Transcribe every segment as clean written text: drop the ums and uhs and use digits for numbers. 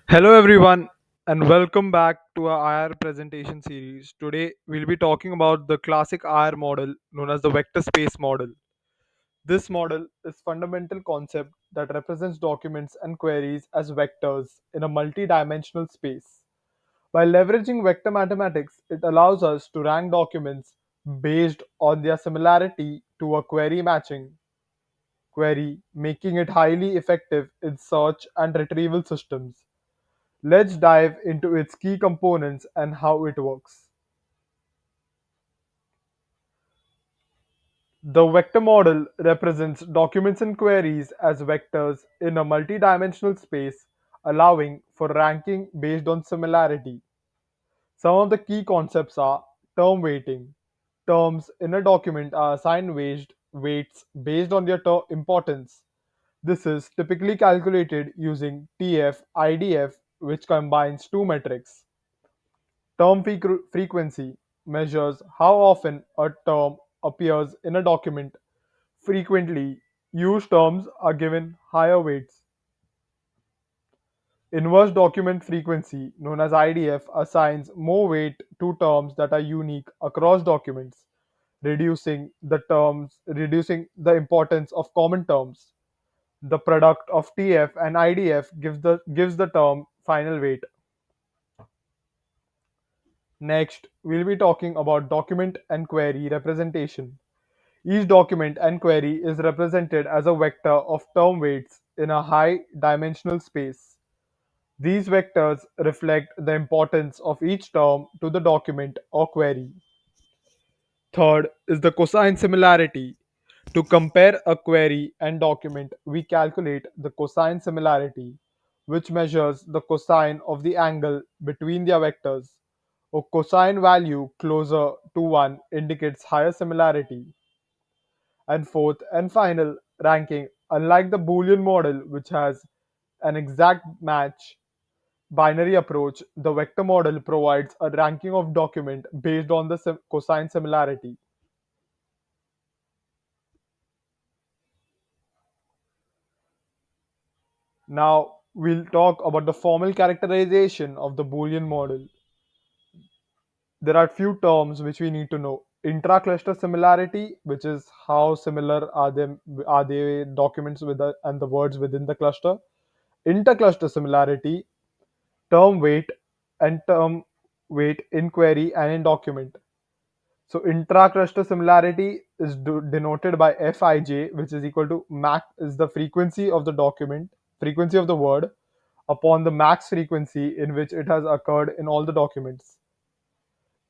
Hello everyone and welcome back to our IR presentation series. Today we'll be talking about the classic IR model known as the vector space model. This model is fundamental concept that represents documents and queries as vectors in a multi-dimensional space. By leveraging vector mathematics, it allows us to rank documents based on their similarity to a query matching query, making it highly effective in search and retrieval systems. Let's dive into its key components and how it works. The vector model represents documents and queries as vectors in a multidimensional space, allowing for ranking based on similarity. Some of the key concepts are term weighting. Terms in a document are assigned weights based on their importance. This is typically calculated using TF IDF, which combines two metrics. Term frequency measures how often a term appears in a document. Frequently used terms are given higher weights. Inverse document frequency, known as IDF, assigns more weight to terms that are unique across documents, reducing the importance of common terms. The product of TF and IDF gives the term final weight. Next, we'll be talking about document and query representation. Each document and query is represented as a vector of term weights in a high dimensional space. These vectors reflect the importance of each term to the document or query. Third is the cosine similarity. To compare a query and document, we calculate the cosine similarity, which measures the cosine of the angle between their vectors. A cosine value closer to 1 indicates higher similarity. And fourth and final, ranking. Unlike the Boolean model, which has an exact match binary approach, the vector model provides a ranking of document based on the cosine similarity. Now we'll talk about the formal characterization of the Boolean model. There are few terms which we need to know. Intra-cluster similarity, which is how similar are they documents and the words within the cluster. Inter-cluster similarity, term weight and term weight in query and in document. So intra-cluster similarity is denoted by Fij, which is equal to max is the frequency of the document, frequency of the word upon the max frequency in which it has occurred in all the documents.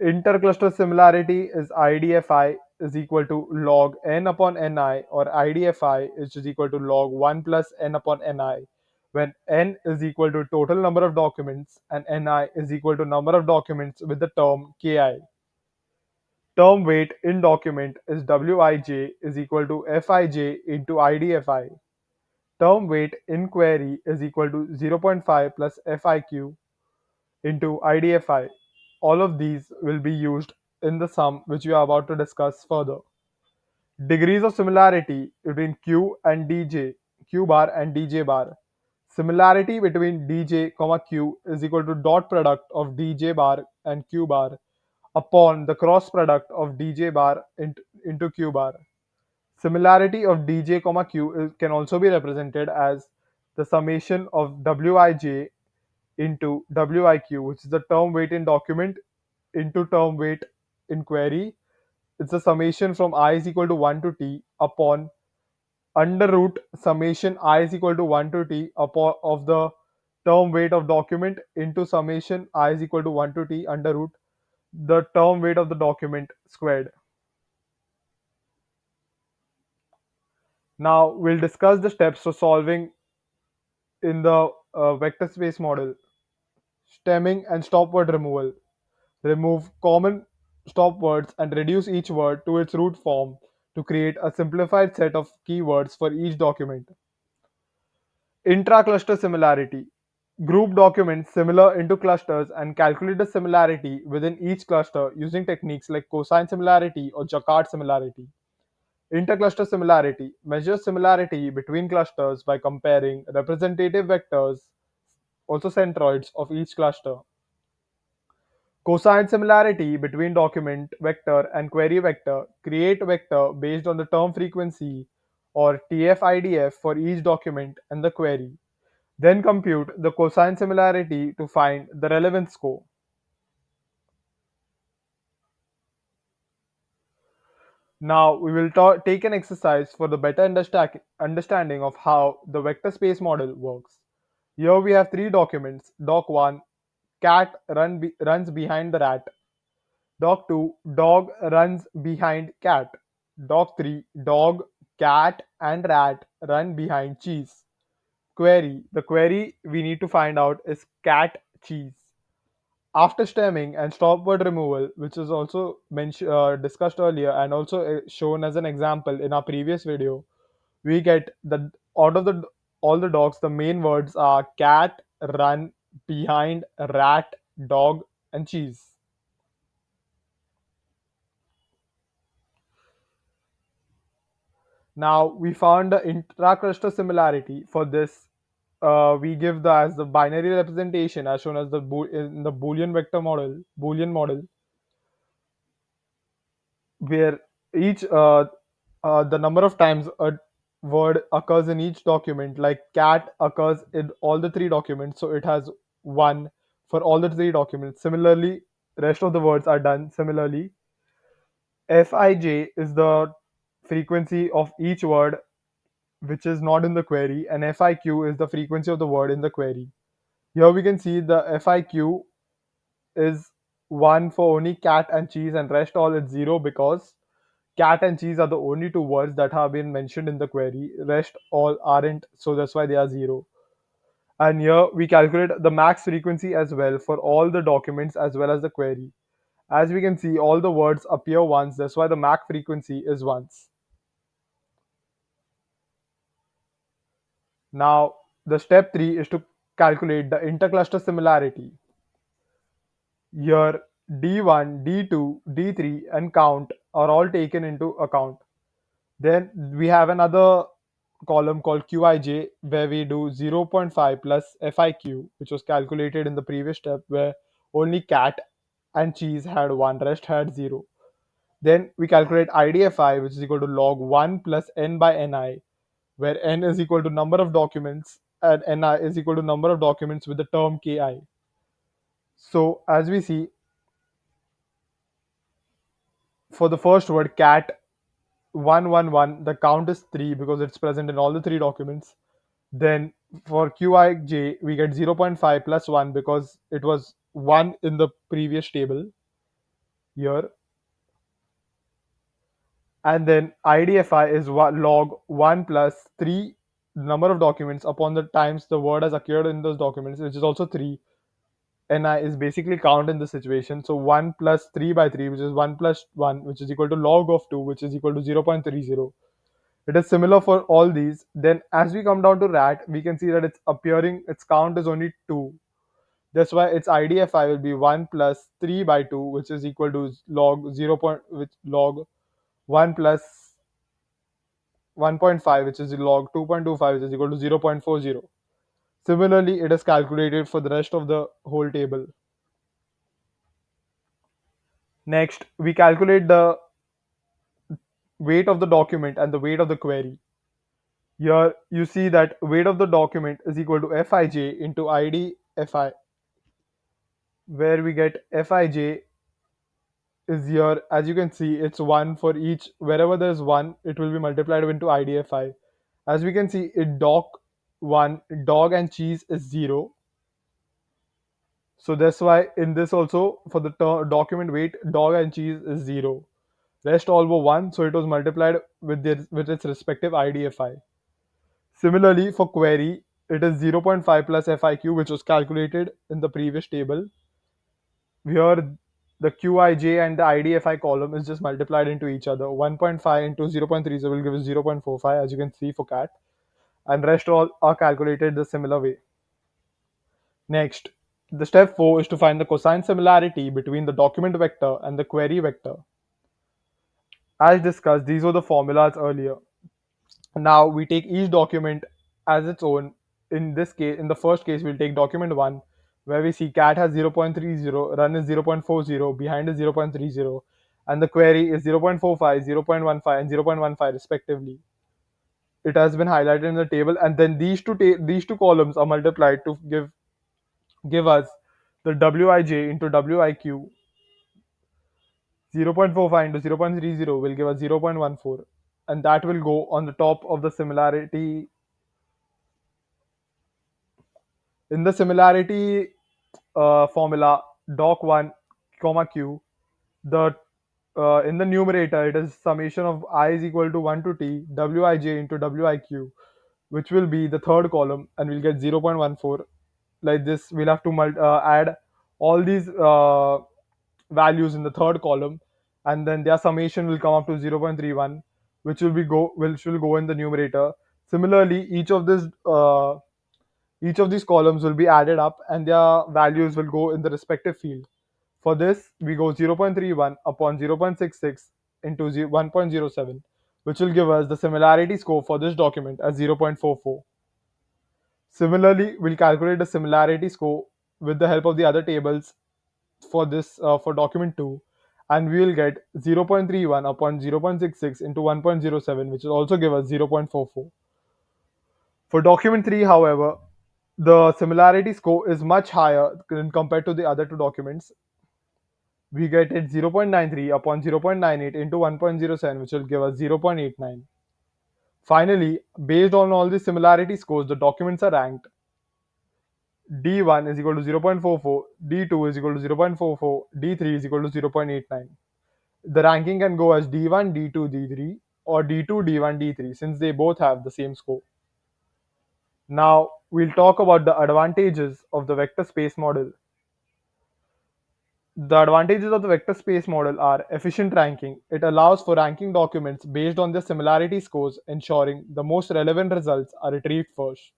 Intercluster similarity is IDFI is equal to log n upon ni, or IDFI is equal to log 1 plus n upon ni, when n is equal to total number of documents and ni is equal to number of documents with the term ki. Term weight in document is Wij is equal to Fij into IDFI. Term weight in query is equal to zero point 0.5 plus FIQ into IDFI. All of these will be used in the sum which we are about to discuss further. Degrees of similarity between Q and DJ, Q bar and DJ bar. Similarity between DJ, Q is equal to dot product of DJ bar and Q bar upon the cross product of DJ bar into Q bar. Similarity of dj, q can also be represented as the summation of wij into wiq, which is the term weight in document into term weight in query. It's a summation from I is equal to 1 to t upon under root summation I is equal to 1 to t upon of the term weight of document into summation I is equal to 1 to t under root the term weight of the document squared. Now we'll discuss the steps for solving in the vector space model. Stemming and stop word removal. Remove common stop words and reduce each word to its root form to create a simplified set of keywords for each document. Intra-cluster similarity. Group documents similar into clusters and calculate the similarity within each cluster using techniques like cosine similarity or Jacquard similarity. Intercluster similarity measures similarity between clusters by comparing representative vectors also centroids of each cluster. Cosine similarity between document vector and query vector create vector based on the term frequency or TF-IDF for each document and the query. Then compute the cosine similarity to find the relevance score. Now we will take an exercise for the better understanding of how the vector space model works. Here we have three documents. Doc 1, runs behind the rat. Doc 2, dog runs behind cat. Doc 3, dog, cat and rat run behind cheese. Query. The query we need to find out is cat cheese. After stemming and stop word removal, which is also discussed earlier and also shown as an example in our previous video, we get the out of the all the dogs, the main words are cat, run, behind, rat, dog, and cheese. Now we found the intra-cluster similarity. For this, we give the as the binary representation as shown as in the Boolean model, where each the number of times a word occurs in each document, like cat occurs in all the three documents, so it has one for all the three documents. Similarly, rest of the words are done similarly. Fij is the frequency of each word which is not in the query, and FIQ is the frequency of the word in the query. Here we can see the FIQ is 1 for only cat and cheese, and rest all is 0 because cat and cheese are the only two words that have been mentioned in the query. Rest all aren't, so that's why they are 0. And here we calculate the max frequency as well for all the documents as well as the query. As we can see, all the words appear once, that's why the max frequency is once. Now, the step 3 is to calculate the intercluster similarity. Here, D1, D2, D3, and count are all taken into account. Then we have another column called Qij where we do zero point 0.5 plus FIQ, which was calculated in the previous step where only cat and cheese had 1, rest had 0. Then we calculate IDFI, which is equal to log 1 plus n by ni, where n is equal to number of documents and ni is equal to number of documents with the term ki. So as we see, for the first word cat 111, the count is 3 because it's present in all the three documents. Then for Qij, we get zero point 0.5 plus 1 because it was 1 in the previous table here. And then IDFI is log 1 plus 3 number of documents upon the times the word has occurred in those documents, which is also 3. Ni is basically count in this situation. So 1 plus 3 by 3, which is 1 plus 1, which is equal to log of 2, which is equal to 0.30. It is similar for all these. Then as we come down to rat, we can see that its count is only 2. That's why its IDFI will be 1 plus 3 by 2, which is equal to log 0. Which log 1 plus 1.5, which is log 2.25, which is equal to 0.40. Similarly, it is calculated for the rest of the whole table. Next, we calculate the weight of the document and the weight of the query. Here you see that weight of the document is equal to Fij into IDFI, where we get Fij is here. As you can see, it's 1 for each. Wherever there's 1, it will be multiplied into IDFI. As we can see, it doc 1, dog and cheese is 0. So that's why in this also for the document weight, dog and cheese is 0. Rest all were 1, so it was multiplied with its respective IDFI. Similarly, for query, it is zero point 0.5 plus FIQ, which was calculated in the previous table. Here, the QIJ and the IDFI column is just multiplied into each other. 1.5 into 0.30 will give us 0.45, as you can see for cat. And rest all are calculated the similar way. Next, the step 4 is to find the cosine similarity between the document vector and the query vector. As discussed, these were the formulas earlier. Now we take each document as its own in this case, in the first case, we'll take document 1, where we see cat has 0.30, run is 0.40, behind is 0.30, and the query is 0.45, 0.15, and 0.15 respectively. It has been highlighted in the table, and then these two columns are multiplied to give us the wij into wiq. 0.45 into 0.30 will give us 0.14, and that will go on the top of the similarity. In the similarity formula, doc1 comma q, the in the numerator it is summation of I is equal to 1 to t wij into wiq, which will be the third column, and we'll get 0.14. Like this, we'll have to add all these values in the third column, and then their summation will come up to 0.31, which will go in the numerator. Similarly, each of these columns will be added up, and their values will go in the respective field. For this, we go 0.31 upon 0.66 into 1.07, which will give us the similarity score for this document as 0.44. Similarly, we'll calculate the similarity score with the help of the other tables for this for document 2, and we will get 0.31 upon 0.66 into 1.07, which will also give us 0.44. For document 3, however, the similarity score is much higher compared to the other two documents. We get it 0.93 upon 0.98 into 1.07, which will give us 0.89. Finally, based on all the similarity scores, the documents are ranked. D1 is equal to 0.44, D2 is equal to 0.44, D3 is equal to 0.89. The ranking can go as D1, D2, D3, or D2, D1, D3, since they both have the same score. Now, we'll talk about the advantages of the vector space model. The advantages of the vector space model are efficient ranking. It allows for ranking documents based on their similarity scores, ensuring the most relevant results are retrieved first.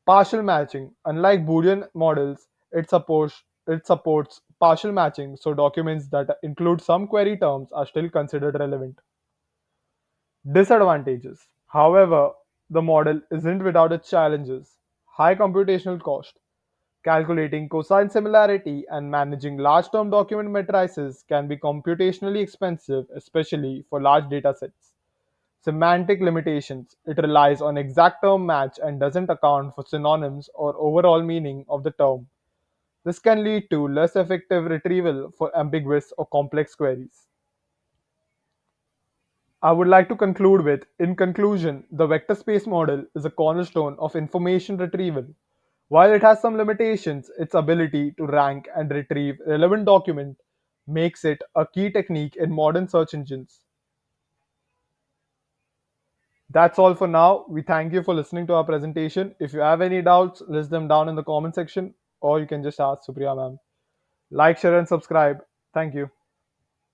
Partial matching. Unlike Boolean models, it supports partial matching, so documents that include some query terms are still considered relevant. Disadvantages. However, the model isn't without its challenges. High computational cost. Calculating cosine similarity and managing large term document matrices can be computationally expensive, especially for large datasets. Semantic limitations. It relies on exact term match and doesn't account for synonyms or overall meaning of the term. This can lead to less effective retrieval for ambiguous or complex queries. I would like to conclude with, in conclusion, the vector space model is a cornerstone of information retrieval. While it has some limitations, its ability to rank and retrieve relevant document makes it a key technique in modern search engines. That's all for now. We thank you for listening to our presentation. If you have any doubts, list them down in the comment section, or you can just ask Supriya ma'am. Like, share, and subscribe. Thank you.